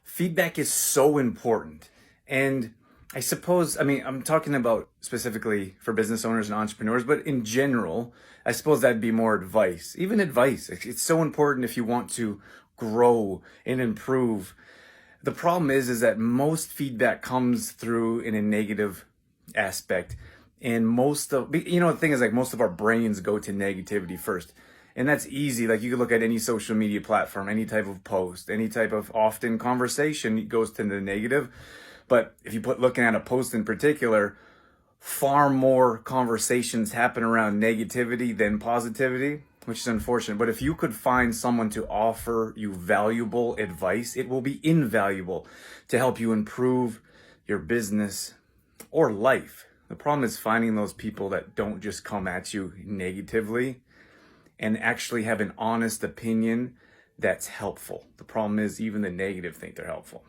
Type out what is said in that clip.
Feedback is so important. And I suppose, I mean, I'm talking about specifically for business owners and entrepreneurs, but in general, I suppose that'd be more advice. Even advice, it's so important if you want to grow and improve. The problem is that most feedback comes through in a negative aspect. And the thing is, like, most of our brains go to negativity first. And that's easy. Like, you could look at any social media platform, any type of post, any type of often conversation, it goes to the negative. But if you put looking at a post in particular, far more conversations happen around negativity than positivity, which is unfortunate. But if you could find someone to offer you valuable advice, it will be invaluable to help you improve your business or life. The problem is finding those people that don't just come at you negatively and actually have an honest opinion that's helpful. The problem is even the negative think they're helpful.